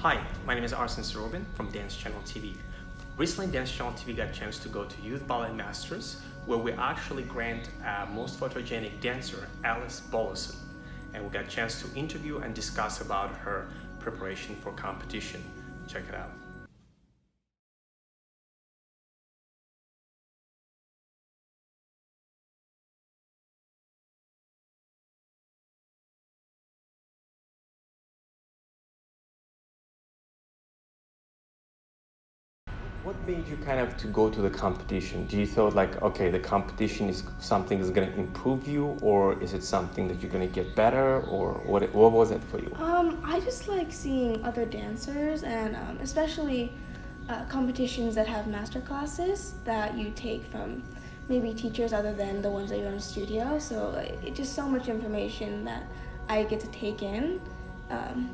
Hi, my name is Arsen Sarobin from Dance Channel TV. Recently, Dance Channel TV got a chance to go to Youth Ballet Masters, where we actually grant most photogenic dancer, Elyse Bollesen. And we got a chance to interview and discuss about her preparation for competition. Check it out. What made you kind of to go to the competition? Do you thought like, okay, the competition is something that's going to improve you, or is it something that you're going to get better, or what was it for you? I just like seeing other dancers and especially competitions that have master classes that you take from maybe teachers other than the ones that you're in the studio. So it's just so much information that I get to take in.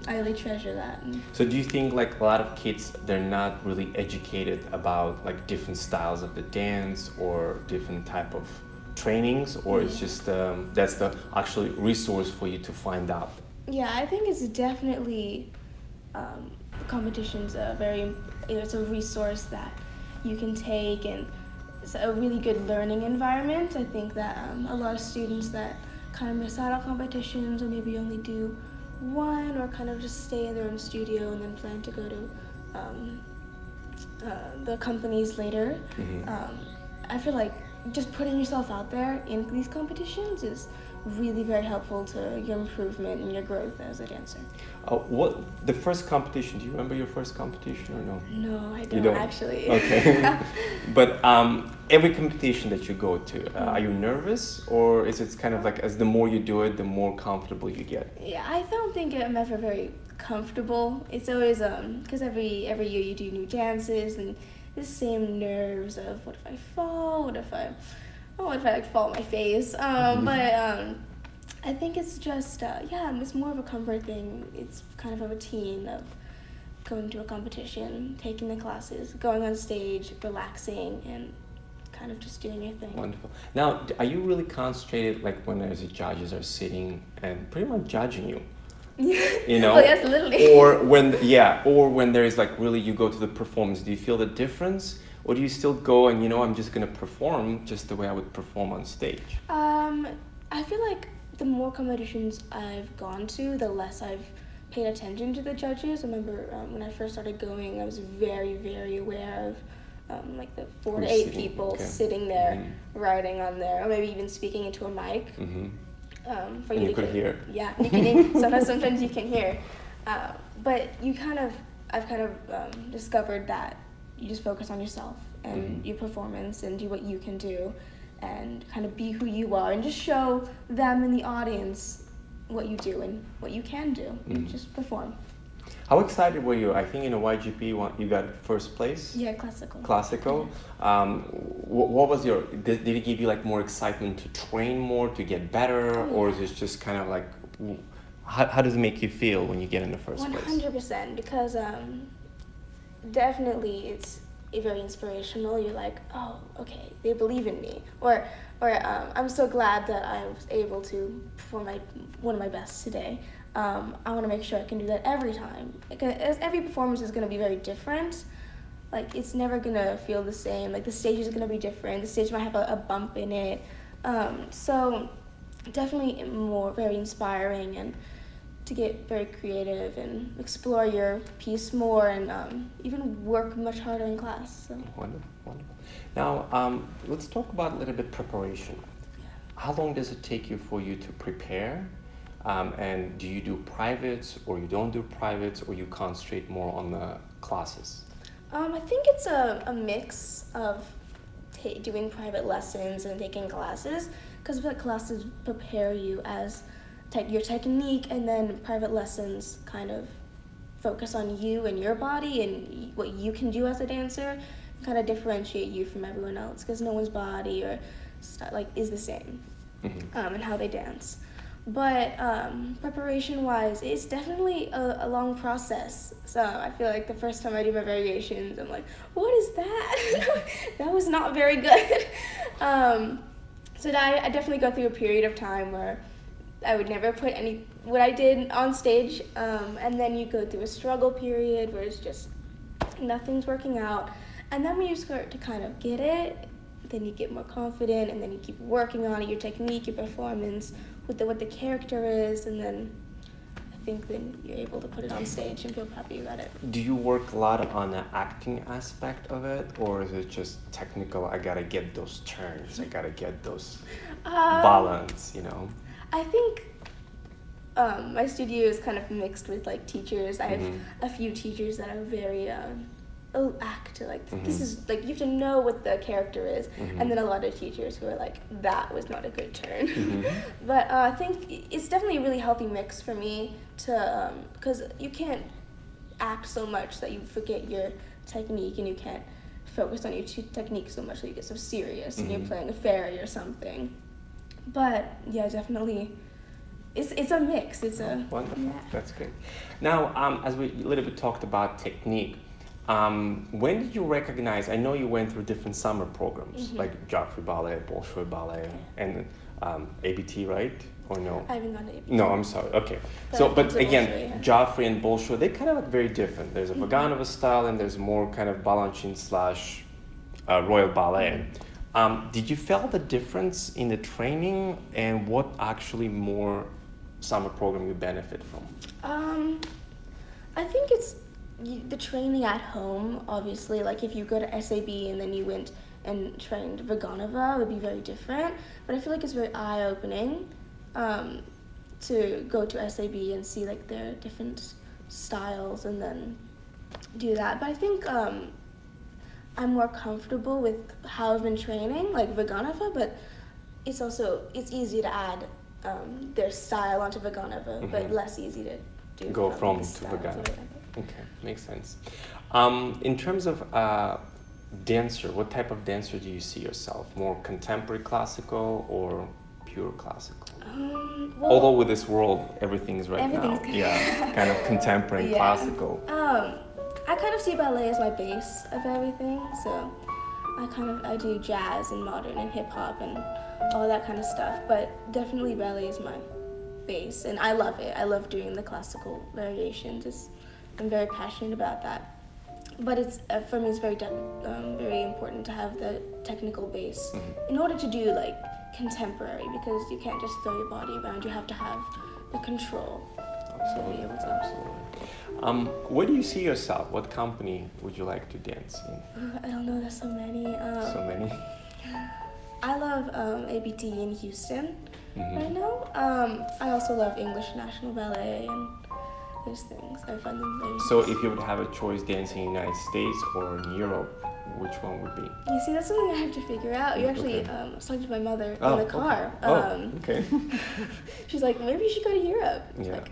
I really treasure that. So do you think like a lot of kids, they're not really educated about like different styles of the dance or different type of trainings, or it's just that's the actually resource for you to find out? Yeah, I think it's definitely competition's it's a resource that you can take, and it's a really good learning environment. I think that a lot of students that kind of miss out on competitions or maybe only do one or kind of just stay in their own studio and then plan to go to the companies later. I feel like just putting yourself out there in these competitions is really very helpful to your improvement and your growth as a dancer. What the first competition? Do you remember your first competition or no? No, I don't, you don't actually. Okay. But every competition that you go to, are you nervous, or is it kind of like as the more you do it, the more comfortable you get? Yeah, I don't think I'm ever very comfortable. It's always because every year you do new dances and the same nerves of what if I fall, what if I like fall on my face. But I think it's just it's more of a comfort thing. It's kind of a routine of going to a competition, taking the classes, going on stage, relaxing, and kind of just doing your thing. Wonderful. Now, are you really concentrated like when there's judges are sitting and pretty much judging you? You know, well, yes, literally. or when there is like really you go to the performance, do you feel the difference, or do you still go and I'm just gonna perform just the way I would perform on stage? I feel like the more competitions I've gone to, the less I've paid attention to the judges. I remember when I first started going, I was very, very aware of like the 4 to 8 people sitting there, writing on there, or maybe even speaking into a mic. For and you could hear. Yeah, sometimes you can hear. But I've kind of discovered that you just focus on yourself and your performance and do what you can do and kind of be who you are and just show them in the audience what you do and what you can do. Just perform. How excited were you? I think in a YAGP you got first place. Yeah, classical. Classical. Yeah. What was did it give you like more excitement to train more, to get better, or is it just kind of like, how does it make you feel when you get in the first place? 100%, because definitely it's very inspirational. You're like, oh, okay, they believe in me, or I'm so glad that I was able to perform one of my best today. I want to make sure I can do that every time, because every performance is going to be very different. Like, it's never going to feel the same. Like, the stage is going to be different. The stage might have a bump in it. So definitely very inspiring, and to get very creative and explore your piece more, and even work much harder in class. So. Wonderful, wonderful. Now, let's talk about a little bit preparation. Yeah. How long does it take you for you to prepare? And do you do privates, or you don't do privates, or you concentrate more on the classes? I think it's a mix of doing private lessons and taking classes, because the classes prepare you as your technique, and then private lessons kind of focus on you and your body and what you can do as a dancer, kind of differentiate you from everyone else, because no one's body or is the same in how they dance. But preparation-wise, it's definitely a long process. So I feel like the first time I do my variations, I'm like, what is that? That was not very good. So I definitely go through a period of time where I would never put what I did on stage, and then you go through a struggle period where it's just nothing's working out, and then when you start to kind of get it, then you get more confident, and then you keep working on it, your technique, your performance, what the character is, and then I think then you're able to put it on stage and feel happy about it. Do you work a lot on the acting aspect of it, or is it just technical? I gotta get those turns, I gotta get those balance, you know? I think my studio is kind of mixed with like teachers. I have a few teachers that are very act like this is like you have to know what the character is, and then a lot of teachers who are like that was not a good turn. But I think it's definitely a really healthy mix for me to because you can't act so much that you forget your technique, and you can't focus on your technique so much that you get so serious and you're playing a fairy or something. But yeah, definitely it's a mix. It's a wonderful. Yeah. That's good. Now, as we a little bit talked about technique, when did you recognize? I know you went through different summer programs like Joffrey Ballet, Bolshoi Ballet, and ABT, right? Or no? I haven't gone to ABT. No, I'm sorry. Okay. But But again, Bolshoi, yeah. Joffrey and Bolshoi, they kind of look very different. There's a Vaganova style, and there's more kind of Balanchine / Royal Ballet. Did you feel the difference in the training, and what actually more summer program you benefit from? I think it's the training at home, obviously. Like if you go to SAB and then you went and trained Vaganova, it would be very different. But I feel like it's very eye-opening to go to SAB and see like their different styles and then do that. But I think I'm more comfortable with how I've been training, like Vaganova, but it's easy to add their style onto Vaganova, but less easy to do Go from his to style Vaganova. Okay, makes sense. In terms of dancer, what type of dancer do you see yourself? More contemporary classical or pure classical? Well, Although with this world, everything's now. everything's Yeah, kind of contemporary and Yeah. classical. I kind of see ballet as my base of everything, so I do jazz and modern and hip hop and all that kind of stuff, but definitely ballet is my base, and I love it. I love doing the classical variations. I'm very passionate about that. But it's for me, it's very important to have the technical base in order to do like contemporary, because you can't just throw your body around. You have to have the control. Absolutely. To be able to. Absolutely. Where do you see yourself? What company would you like to dance in? I don't know. There's so many. So many. I love ABT in Houston right now. I also love English National Ballet and those things. I find them very So nice. if you would have a choice dancing in the United States or in Europe, which one would be? You see, that's something I have to figure out. You actually, Okay. I was talking to my mother Oh, in the car. okay. Okay. She's like, maybe you should go to Europe. Yeah. Like,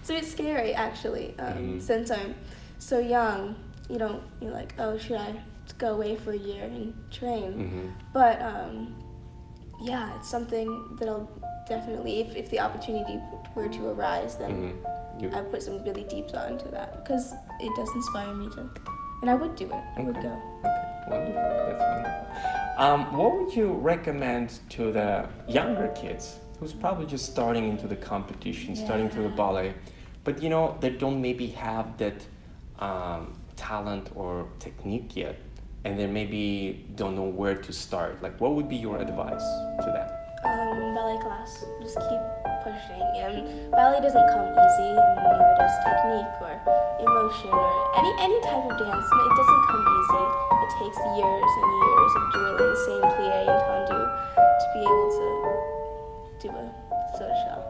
so it's scary, actually, since I'm so young. You're like, oh, should I go away for a year and train? But yeah, it's something that I'll definitely, if the opportunity were to arise, then I put some really deep thought into that, because it does inspire me to, and I would do it. I would go. Okay, wonderful. That's wonderful. What would you recommend to the younger kids who's probably just starting into the competition, starting to the ballet, but they don't maybe have that talent or technique yet, and they maybe don't know where to start? Like, what would be your advice to them? Ballet class. Just keep pushing. And ballet doesn't come easy, and neither does technique or emotion or any type of dance. It doesn't come easy. It takes years and years of drilling the same plie and tendu to be able to do a soda shell,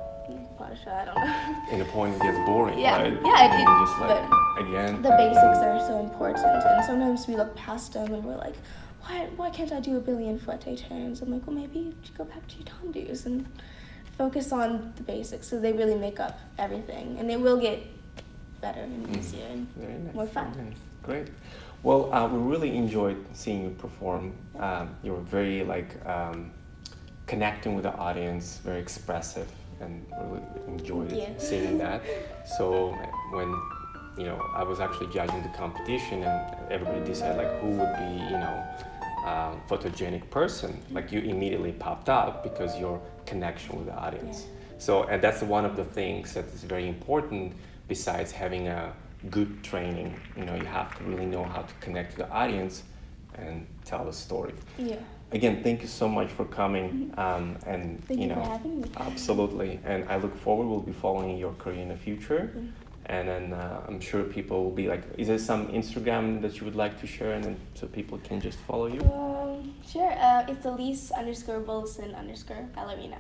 pot shell. I don't know. In the point it gets boring, Yeah, right? yeah, And just like, but again. the basics are so important, and sometimes we look past them and we're like, why can't I do a billion fouette turns? I'm like, well, maybe you should go back to your tendus and focus on the basics, so they really make up everything, and they will get better and easier and Very nice. more fun. Very nice. Great. Well, we really enjoyed seeing you perform. You were very connecting with the audience, very expressive, and really enjoyed seeing that. So when I was actually judging the competition, and everybody decided who would be photogenic person, like you immediately popped up because your connection with the audience. So, and that's one of the things that is very important besides having a good training. You know, you have to really know how to connect to the audience and tell a story. Yeah. Again, thank you so much for coming. And Thank you for having me. Absolutely. And I look forward, we'll be following your career in the future. And then I'm sure people will be like, is there some Instagram that you would like to share, and then so people can just follow you? Sure. It's Elyse _Bollesen _ ballerina.